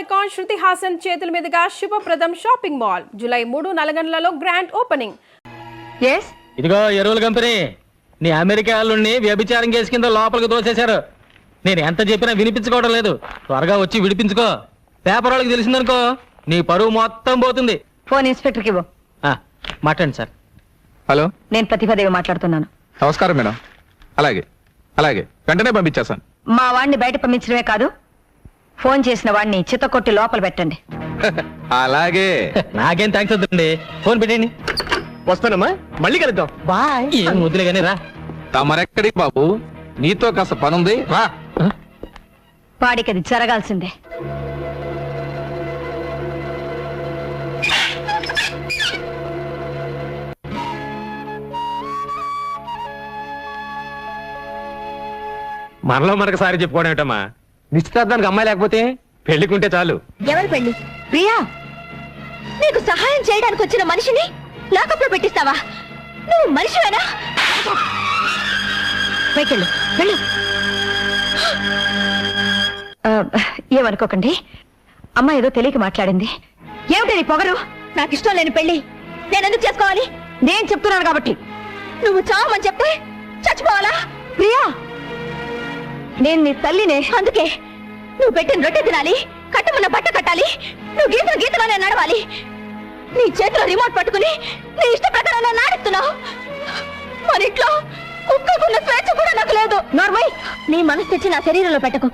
Icon Shruti Haasan చేతుల మీదుగా శుభప్రదం షాపింగ్ మాల్ జూలై 3 నల్గొండలలో గ్రాండ్ ఓపెనింగ్. ఇదిగో ఎరువుల కంపెనీ, నీ అమెరికా వాళ్ళని వ్యభిచారం కేసు కింద లోపలికి దోసేశారు. నేను ఎంత చెప్పినా వినిపించుకోవడం లేదు. త్వరగా వచ్చి విడిపించుకో. పేపర్ వాళ్ళకి తెలిసిందనుకో నీ పరువు మొత్తం పోతుంది. ఫోన్ ఇన్స్పెక్టర్కి ఇవ్వు. మాట్లాడండి సార్. హలో, నేను ప్రతిభాదేవి మాట్లాడుతున్నాను. నమస్కారం మేడం. అలాగే అలాగే వెంటనే పంపించేస్తాను. మా వాడిని బయట పంపించడమే కాదు, ఫోన్ చేసిన వాడిని చిత్తకొట్టి లోపల పెట్టండి. అలాగే. నాకేం థ్యాంక్స్ వద్దండి, ఫోన్ పెట్టండి. వస్తానమ్మా, మళ్ళీ కలుద్దాం. బాయ్. ఏం వద్దులే కానీ రా. తమరెక్కడికి బాబు, నీతో కాస్త పనుంది, రా. వాడికి అది జరగాల్సిందే. మనలో మనకు సారి చెప్పుకోవడం ఏమిటమ్మా? నిశ్చితార్థానికి అమ్మాయి లేకపోతే పెళ్లికుంటే చాలు. ఎవరు పెళ్లి? ప్రియా, నీకు సహాయం చేయడానికి వచ్చిన మనిషిని లాకప్లో పెట్టిస్తావా? నువ్వు మనిషివేనా? పైకెళ్ళు, వెళ్ళు. ఏమనుకోకండి, అమ్మ ఏదో తెలియక మాట్లాడింది. ఏమిటి నీ పొగరు? నాకు ఇష్టం లేని పెళ్లి నేనెందుకు చేసుకోవాలి? నేను చెప్తున్నాను కాబట్టి. నువ్వు చావమని చెప్తే చచ్చిపోవాలా? ప్రియా, నేను నీ తల్లినే. అందుకే నువ్వు పెట్టిన రొట్టె తినాలి, కట్టమన్న బట్ట కట్టాలి, నువ్వు గీతలు గీతలోనే నడవాలి. నీ చేతిలో రిమోట్ పట్టుకుని నీ ఇష్ట ప్రకారం నాడిస్తున్నావు. మన ఇంట్లో కుక్కకున్న స్వేచ్ఛ కూడా నాకు లేదు. నార్మల్, నీ మనసు తెచ్చి నా శరీరంలో పెట్టకు.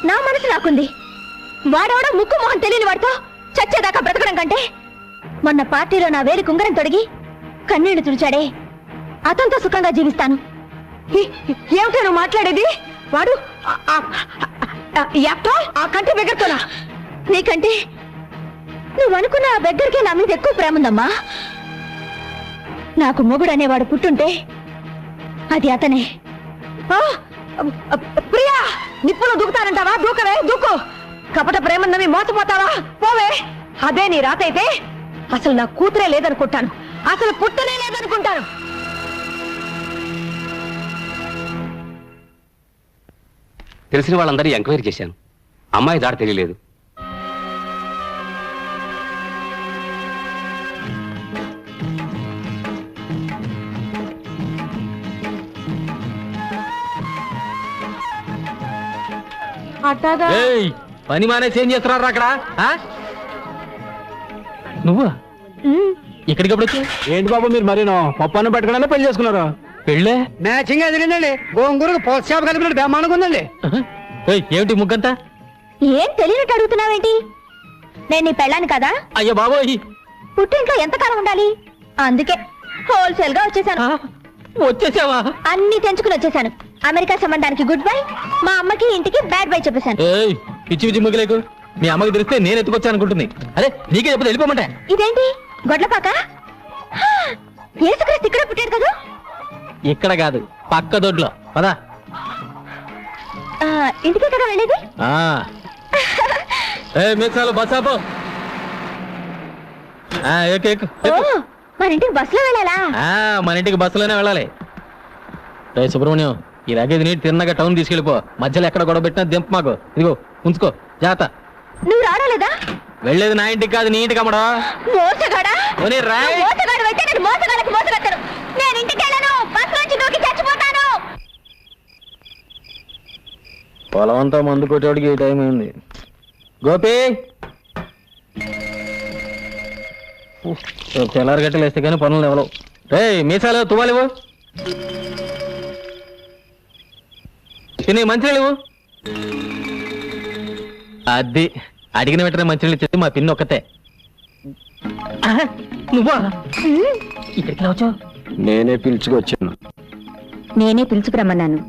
నా మనసు నాకుంది. వాడవడం ముక్కు మొహం తెలియని వాడితో చచ్చేదాకా బ్రతకడం కంటే మొన్న పార్టీలో నా వేలి కుంగరం తొడిగి కన్నీళ్లు తుడిచాడే, అతనితో సుఖంగా జీవిస్తాను. ఏమిటో నువ్వు మాట్లాడేది? వాడు ఆ కంటి దగ్గరతోనా? నీకంటే నువ్వు అనుకున్న ఆ దగ్గరికి నా మీద ఎక్కువ ప్రేమ ఉందమ్మా. నాకు మొగుడు అనేవాడు పుట్టుంటే అది అతనే. ప్రియా, నిప్పులు దూకుతానంటావా? దూకవే, దూకు. కపట ప్రేమన్నవి మోసపోతావా? పోవే. అదే నీ రాత అయితే అసలు నా కూతురే లేదనుకుంటాను, అసలు పుట్టనే లేదనుకుంటాను. తెలిసిన వాళ్ళందరూ ఎంక్వైరీ చేశాను. అమ్మాయి దాడి తెలియలేదు. ఏయ్, పని మానేసి ఏం చేస్తున్నారు అక్కడ? నువ్వు ఇక్కడికి ఎప్పుడు వచ్చి? ఏంటి బాబు మీరు మరీనో పప్పాన్ని పట్టుకోవడానికి పెళ్లి చేసుకున్నారు? పెళ్ళే మ్యాచింగ్ ఎదిరిందండి. గోంగూరకు పోషాపు కలిపినట్టు బ్రహ్మాండంగా ఉందండి. ఏమిటి ముగ్గంతా? ఏం తెలియనట్టు అడుగుతున్నావేంటి? నేను నీ పెళ్ళాను కదా. అయ్యో బాబోయ్, పుట్టింట్లో ఎంతకాలం ఉండాలి? అందుకే హోల్సేల్ గా వచ్చేసాను. వచ్చేసావా? అన్ని తెంచుకుని వచ్చేసాను. అమెరికా సంబంధానికి గుడ్ బై, మా అమ్మకి ఇంటికి బ్యాడ్ బై చెప్పేశాను. ఏయ్, పిచ్చి పిచ్చి ముగ్గులేకు. మీ అమ్మకి తెలిస్తే నేను ఎత్తుకొచ్చాను అనుకుంటుంది. అరే నీకే చెప్పి వెళ్ళిపోమంటే. ఇదేంటి గొడ్లపాక? యేసుక్రీస్తు ఇక్కడ పుట్టాడు కదా. ఇక్కడ కాదు, పక్క దొడ్లో. పదా. ఇంటికే కదా వెళ్ళేది. మీసాలు బస్సాపో. మన ఇంటికి బస్సులో వెళ్ళాలా? మన ఇంటికి బస్సులోనే వెళ్ళాలి. రే సుబ్రహ్మణ్యం, ఈ రగేది నీటి తిన్నగా టౌన్ తీసుకెళ్ళిపో. మధ్యలో ఎక్కడ గొడవ పెట్టినా దింపు మాకు. ఇదిగో ఉంచుకో, జాగ్రత్త. నువ్వు రావలేదా? వెళ్ళేది నా ఇంటికి కాదు, నీ ఇంటికి అమ్మడా. మోసగాడా? మోసగాడు అయితే నేను మోసగాళ్ళకి మోసగత్తను. నేను ఇంటికి వెళ్ళను, బస్ నుంచి దూకి చచ్చిపోతాను. పొలం అంతా మందు కొట్టేవాడికి ఈ టైం అయింది. గోపి, తెల్లారి గట్టలు వేస్తే కానీ పనులు ఎవరు. రే మీసాలు తువ్వాలివు, తిని మంచినీళ్ళు. అది అడిగిన వెంటనే మంచినీళ్ళు ఇచ్చేది మా పిన్ని ఒక్కతే. నువ్వా ఇక్కడికి వచ్చావు? నేనే పిలుచుకొచ్చాను. నేనే పిలుచుకురమ్మన్నాను.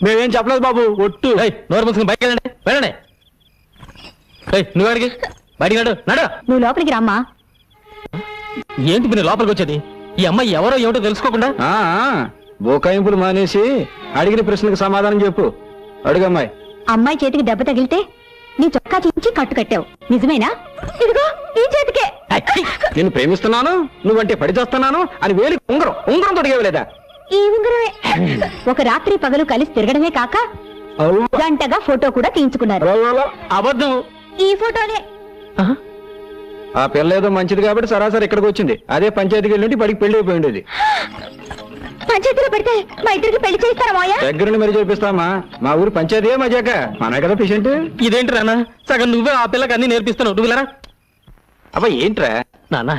మేమేం చెప్పలేదు బాబు, ఒట్టు. నోరు మూసుకుని బయటకు వెళ్ళండి, వెళ్ళండి. నువ్వు అడిగి బయటికి నడు, నడు. నువ్వు లోపలికి రామ్మా. ఏంటి మీరు లోపలికి వచ్చేది? ఈ అమ్మాయి ఎవరో ఏమిటో తెలుసుకోకుండా? బోకాయింపులు మానేసి అడిగిన ప్రశ్నకు సమాధానం చెప్పు. అడుగమ్మాయి. అమ్మాయి చేతికి దెబ్బ తగిలితే నీ చొక్కా చించి కట్టు కట్టావు, నిజమేనా? ఇదిగో ఈ చేతికే. నేను ప్రేమిస్తున్నాను, నువ్వంటే పడి చేస్తున్నాను అని వేలి ఉంగరం తొడిగేవలేదా? ఈ ఉంగరమే. ఒక రాత్రి పగలు కలిసి తిరగడమే కాక గంటగా ఫోటో కూడా తీయించుకున్నారు. అబద్ధం. ఈ ఫోటోనే. ఆ పిల్ల ఏదో మంచిది కాబట్టి సరాసరి ఇక్కడికి వచ్చింది. అదే పంచాయతీకి వెళ్ళి బడికి పెళ్లి అయిపోయి ఉండేది. పంచాయతీలో పెడితే మా ఇద్దరికి పెళ్లి చేస్తారా మాయా? దగ్గరుండి మరి చేపిస్తామా? మా ఊరు పంచాయతీ మజాక మన కదా పేషెంట్. ఇదేంటి రానా సగం నువ్వే ఆ పిల్లకి అన్ని నేర్పిస్తున్నావు, నువ్వు వెళ్ళరా. అబ్బా ఏంట్రా? నాన్న,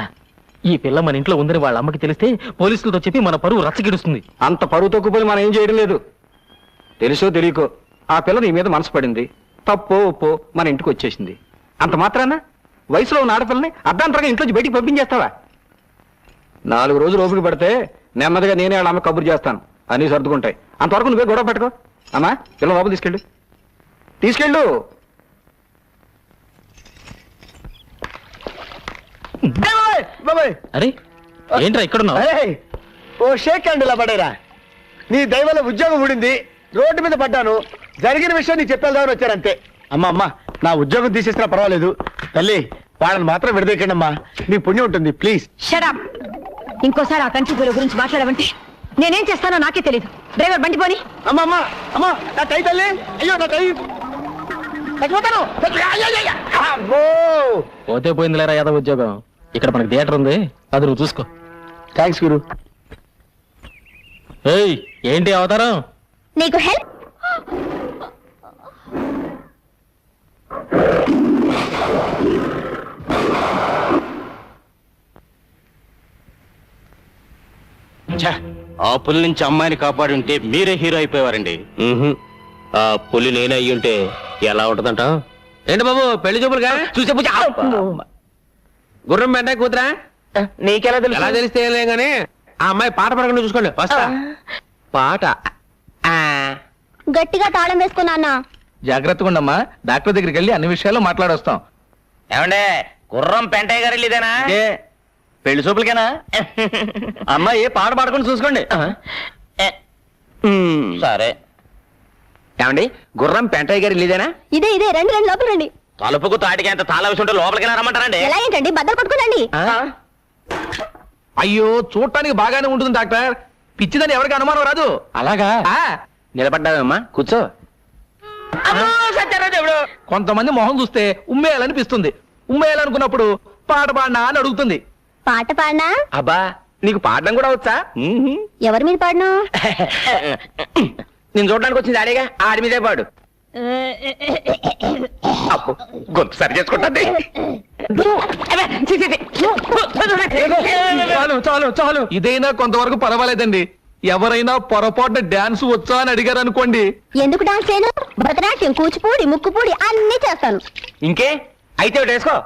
ఈ పిల్ల మన ఇంట్లో ఉందని వాళ్ళ అమ్మకి తెలిస్తే పోలీసులతో చెప్పి మన పరువు రచ్చగిడుస్తుంది. అంత పరువు తక్కువ మనం ఏం చేయడం లేదు. తెలుసో తెలియకో ఆ పిల్ల నీ మీద మనసు పడింది. తప్పో ఒప్పో మన ఇంటికి వచ్చేసింది. అంత మాత్రాన వయసులో ఉన్న ఆడపిల్లని అర్ధాంతరంగా ఇంట్లోంచి బయటికి పంపించేస్తావా? 4 రోజులు ఓపిక పడితే నెమ్మదిగా నేనే వాళ్ళ అమ్మ కబురు చేస్తాను, అన్నీ సర్దుకుంటాయి. అంతవరకు నువ్వే గొడవ పెట్టుకో. అమ్మా పిల్ల లోపల తీసుకెళ్ళు, తీసుకెళ్ళు. అరే ఏంట్రా ఇక్కడున్నావు? ఓ షేక్ హ్యాండ్ ఇలా పడేరా. నీ దైవల ఉద్యోగం ఊడింది, రోడ్డు మీద పడ్డాను. జరిగిన విషయం నీకు చెప్పేద్దామని వచ్చారంతే. అమ్మా నా ఉద్యోగం తీసేసినా పర్వాలేదు తల్లి, వాళ్ళని మాత్రం విడదీయకండి అమ్మా, నీ పుణ్యం ఉంటుంది ప్లీజ్. షడప్. ఇంకోసారి ఆ కంచి పిల్లల గురించి మాట్లాడమంటే నేనేం చేస్తానో నాకే తెలియదు. డ్రైవర్ బండి పోని. అమ్మా నా టై తల్లి, అయ్యో నా టై చచ్చిపోతాను. అబ్బో పోతే పోయిందిలేరా యాదవ్ ఉద్యోగం. ఇక్కడ మనకి థియేటర్ ఉంది, అది నువ్వు చూసుకో. థ్యాంక్స్ గురు. ఏయ్ ఏంటి అవతారం? నీకు హెల్ప్. ఆ పులి నుంచి అమ్మాయిని కాపాడుంటే మీరే హీరో అయిపోయేవారండి. ఆ పులి నేనే అయ్యుంటే ఎలా ఉంటదంట? ఏంటి బాబు పెళ్లి చూపులుగా చూసే గుర్రం వెంట కూతురా? నీకెలా తెలుసు? ఎలా తెలిస్తే ఏం లేదు కానీ ఆ అమ్మాయి పాట పడకుండా చూసుకోండి. వస్తా. పాట గట్టిగా తాళం వేసుకున్నా. జాగ్రత్తగా ఉండమ్మా, డాక్టర్ దగ్గరికి వెళ్ళి అన్ని విషయాలు మాట్లాడొస్తాం. ఏమండే గుర్రం పెంటయ్య గారు ఇదేనా? పెళ్లి చూపులకేనా? అమ్మాయి పాట పాడుకొని చూసుకోండి. సరే. ఏమండి గుర్రం పెంటయ్య గారి ఇల్లేదేనా? ఇదే రండి లోపల రండి. తలుపుకు తాటికి ఎంత తాళ విషయం ఉంటే లోపలికి రమ్మంటారండి. ఎలా ఏంటండి బద్దలు కొట్టుకోనండి. అయ్యో చూడటానికి బాగానే ఉంటుంది డాక్టర్, పిచ్చిదని ఎవరికి అనుమానం రాదు. అలాగా? నిలబడ్డావేమ్మా, కూర్చో. కొంతమంది మొహం చూస్తే ఉమ్మేయాలనిపిస్తుంది. ఉమ్మేయాలనుకున్నప్పుడు పాట పాడినా అని అడుగుతుంది. పాట పాడినా? అబ్బా నీకు పాడడం కూడా వచ్చా? ఎవరి మీద పాడినా? నేను చూడడానికి వచ్చింది ఆడేగా, ఆడి మీదే పాడు. గొంతు సరి చేసుకుంటుంది. చాలు చాలు చాలు, ఇదైనా కొంతవరకు పర్వాలేదండి. ఎవరైనా పొరపాటున డాన్స్ వచ్చా అని అడిగారు అనుకోండి. ఎందుకు డాన్స్ చేయను? భరతనాట్యం, కూచిపూడి, ముక్కుపూడి అన్ని చేస్తాను. ఇంకే అయితే ఒకటి వేసుకో.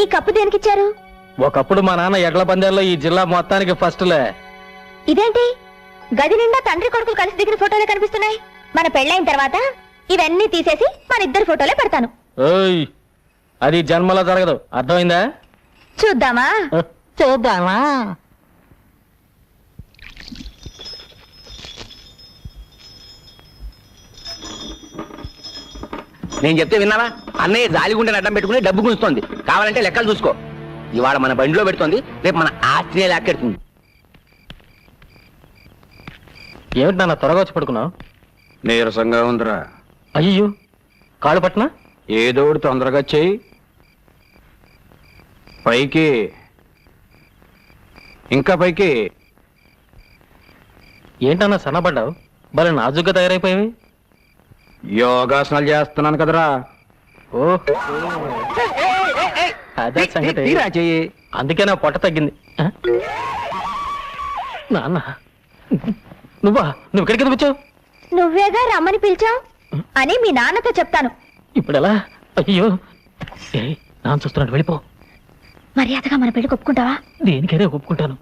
ఈ కప్పు దేనికిచ్చారు? ఒకప్పుడు మా నాన్న ఎడ్ల పందాల్లో ఈ జిల్లా మొత్తానికి ఫస్ట్లే. ఇదేంటి గది నిండా తండ్రి కొడుకులు కలిసి దిగిన ఫోటోలే కనిపిస్తున్నాయి. మన పెళ్ళైన తర్వాత ఇవన్నీ తీసేసి మన ఇద్దరు ఫోటోలే పెడతాను. ఓయ్ అది జన్మలో జరగదు, అర్థమైందా? చూద్దామా? చూద్దామా? నేను చెప్తే విన్నావా? అన్నయ్య జాలిగుండని అడ్డం పెట్టుకుని డబ్బు గుంజుతోంది. కావాలంటే లెక్కలు చూసుకో. ఇవాళ మన బండిలో పెడుతోంది, రేపు మన ఆస్తినే లాక్కెడుతుంది. ఏమిటి నాన్న త్వరగా వచ్చి పడుకున్నావు? నీరసంగా ఉందిరా. అయ్యో కాళ్ళు పట్టినా? ఏదో ఒకటి తొందరగా చెయ్యి. పైకి, ఇంకా పైకి. ఏంటన్నా సన్నబడ్డావు? భలే నాజుగ్గా తయారైపోయావి. యోగాసనాలు చేస్తున్నాను కదరా. ఓ అదే సంగతి. తీరా చెయ్యి. అందుకే నా పొట్ట తగ్గింది. నాన్న నువ్వు ఇక్కడికి ఎందుకు వచ్చావు? నువ్వేగా రమ్మని పిలిచావు అని మీ నాన్నతో చెప్తాను. ఇప్పుడు ఎలా? అయ్యో నాన్న చూస్తున్నాడు, వెళ్ళిపో. మర్యాదగా మన పెళ్లి ఒప్పుకుంటావా? దేనికైనా ఒప్పుకుంటాను.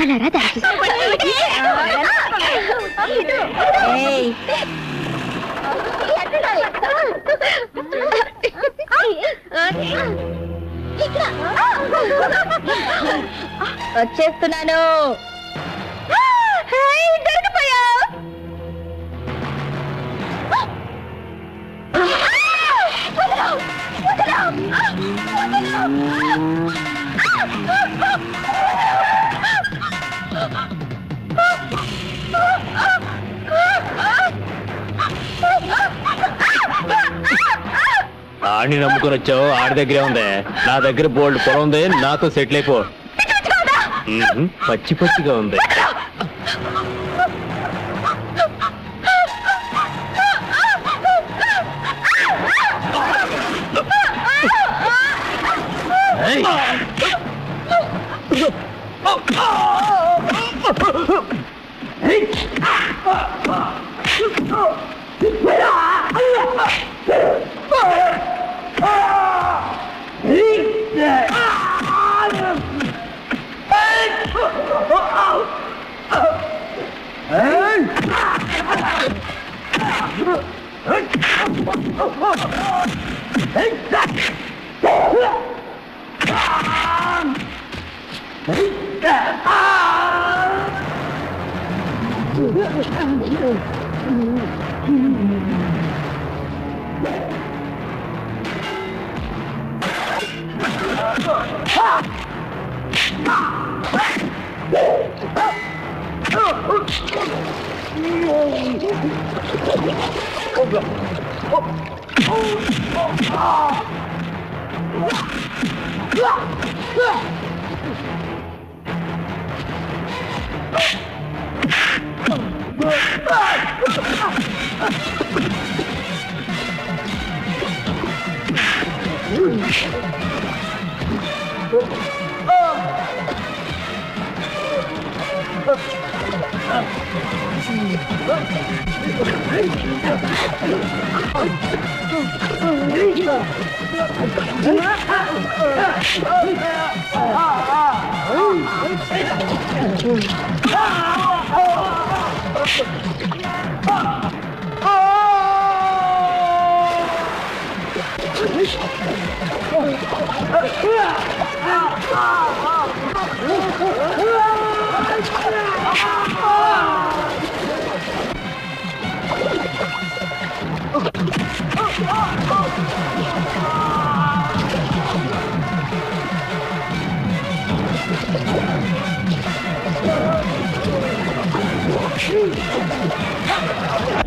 అలా రా దానికి. ఏయ్. వచ్చేస్తున్నాను. దొరికిపోయా. ఆడిని నమ్ముకొని వచ్చావు, ఆడి దగ్గరే ఉంది. నా దగ్గర బోల్డ్ పొలం ఉంది, నాతో సెటిల్ అయిపో. పచ్చి పచ్చిగా ఉంది.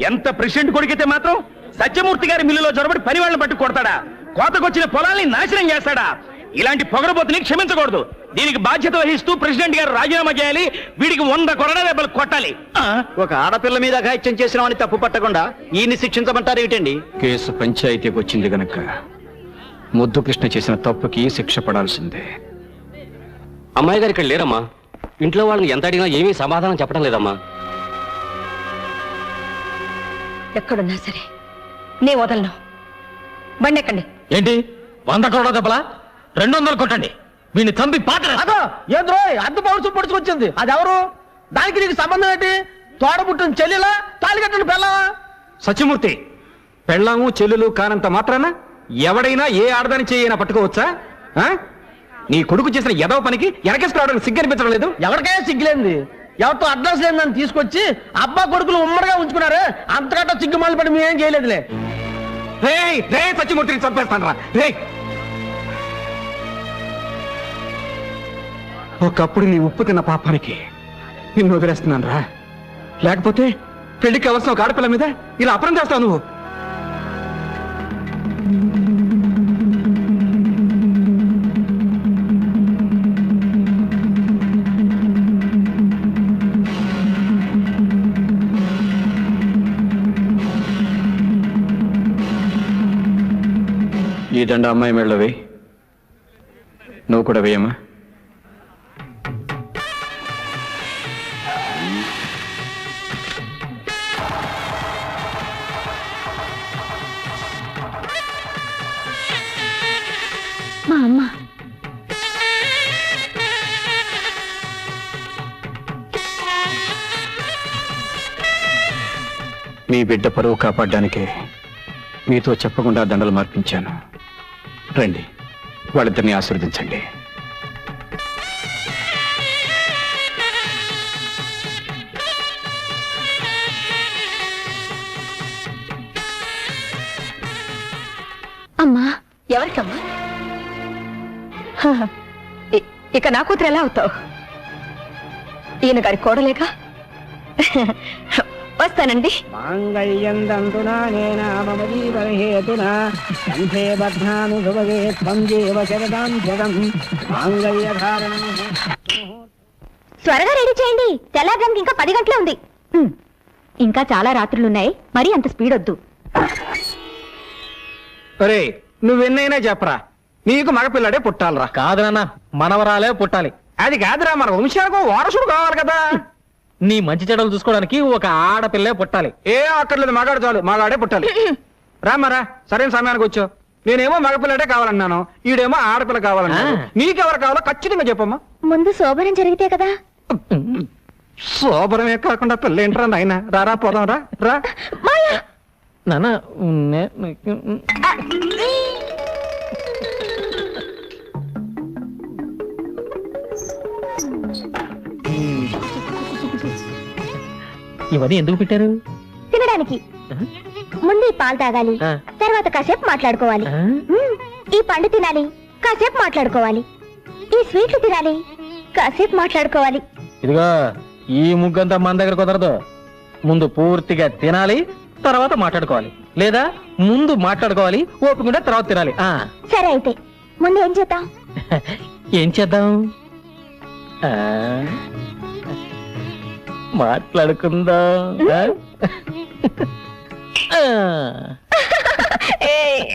ఎంత ప్రెసిడెంట్ కొడుకైతే మాత్రం సత్యమూర్తి గారి మిల్లులో జొరబడి పని వాళ్ళని పట్టు కొడతాడా? కోతకొచ్చిన పొలాల్ని నాశనం చేస్తాడా? ఇలాంటి పొగరబోతుని క్షమించకూడదు. దీనికి బాధ్యత వహిస్తూ ప్రెసిడెంట్ గారు రాజీనామా చేయాలి. వీడికి 100 కొరడా దెబ్బలు కొట్టాలి. ఒక ఆడపిల్ల మీద అఘాయిత్యం చేసినామని తప్పు పట్టకుండా ఈయన్ని శిక్షించమంటారు ఏమిటండి? కేసు పంచాయతీకి వచ్చింది గనక ముద్దు కృష్ణ చేసిన తప్పుకి శిక్ష పడాల్సిందే. అమ్మాయి గారు ఇక్కడ లేరమ్మా. ఇంట్లో వాళ్ళని ఎంత అడిగినా ఏమీ సమాధానం చెప్పడం లేదమ్మా. ఎక్కడున్నా సరే నే వదలను. బండి ఎక్కండి. ఏంటి 100 కోట్ల దెబ్బలా? 200 కొట్టండి. వీడిని చంపి పాట. అదో ఏంద్రో అద్దు పౌరుషం పొడుచుకొచ్చింది. అది ఎవరు? దానికి నీకు సంబంధం ఏంటి? తోడబుట్టిన చెల్లెలా, తాళి కట్టిన పెళ్ళావా? సత్యమూర్తి, పెళ్ళాము చెల్లెలు కానంత మాత్రాన ఎవడైనా ఏ ఆడదాని చేయైనా పట్టుకోవచ్చా? నీ కొడుకు చేసిన ఎదవ పనికి ఎనకేసుకురావడానికి సిగ్గు అనిపించడం లేదు? ఎవరికైనా సిగ్గులేంది. ఎవరితో అడ్రస్ లేదని తీసుకొచ్చి అబ్బా కొడుకులు ఉమ్మడిగా ఉంచుకున్నారే, అంతకంటే సిగ్గుమాలి పడి మేమేం చేయలేదులే. సత్యమూర్తిని చంపేస్తాను రా. ఒకప్పుడు నీ ఉప్పు తిన్న పాపానికి నిన్ను వదిలేస్తున్నాను రా. లేకపోతే పెళ్లికి అవసరం ఒక ఆడపిల్ల మీద ఇలా అపరం చేస్తావు నువ్వు. ఈ దండ అమ్మాయి మెళ్ళ వేయి. నువ్వు కూడా వేయమ్మా. మా అమ్మ మీ బిడ్డ పరువు కాపాడడానికే మీతో చెప్పకుండా దండలు మార్పించాను. రండి, వాళ్ళిద్దరిని ఆశీర్వదించండి. అమ్మా. ఎవరికమ్మా? ఇక నా కూతురు ఎలా అవుతావు? ఈయన గారి కోడలేగా. వస్తానండి. మాంగళ్యందంతునా నేనా మమ జీవనహేతునా కంఠే బధ్నామి భువగే త్వం జీవ శరదాం జగం మాంగళ్యధారణం. త్వరగా రెడీ చేయండి, తెల్లారడానికి ఇంకా 10 గంటలే ఉంది. ఇంకా చాలా రాత్రులున్నాయి, మరీ అంత స్పీడ్ వద్దు. ఒరే నువ్వెన్నైనా చెప్పరా, నీకు మగపిల్లడే పుట్టాలరా. కాదు నాన్న, మనవరాలే పుట్టాలి. అది కాదురా, మన వంశానికి వారసుడు కావాలి కదా. నీ మంచి చెడలు చూసుకోవడానికి ఒక ఆడపిల్లే పుట్టాలి. ఏ అక్కర్లేదు, మగాడు చాలు, మగాడే పుట్టాలి. రామారా, సరైన సమయానికి వచ్చావు. నేనేమో మగపిల్లడే కావాలన్నాను, ఈడేమో ఆడపిల్ల కావాలన్నాను. నీకెవరు కావాలో ఖచ్చితంగా చెప్పమ్మా. ముందు శోభనం జరిగితే కదా. శోభరమే కాకుండా పిల్ల ఏంట్రా నాయన. రారా పోదాం, రా రా. నాన్న ఇవన్నీ ఎందుకు పెట్టారు? తినడానికి. ముందు ఈ పాలు తాగాలి, తర్వాత కాసేపు మాట్లాడుకోవాలి. ఈ పండు తినాలి, కాసేపు మాట్లాడుకోవాలి. ఈ స్వీట్లు తినాలి, కాసేపు మాట్లాడుకోవాలి. ఇదిగో ఈ ముగ్గంతా మన దగ్గర కుదరదు. ముందు పూర్తిగా తినాలి, తర్వాత మాట్లాడుకోవాలి. లేదా ముందు మాట్లాడుకోవాలి, ఓపికంటే తర్వాత తినాలి. సరే అయితే ముందు ఏం చేద్దాం? ఏం చేద్దాం? మాట్లాడుకుందాం.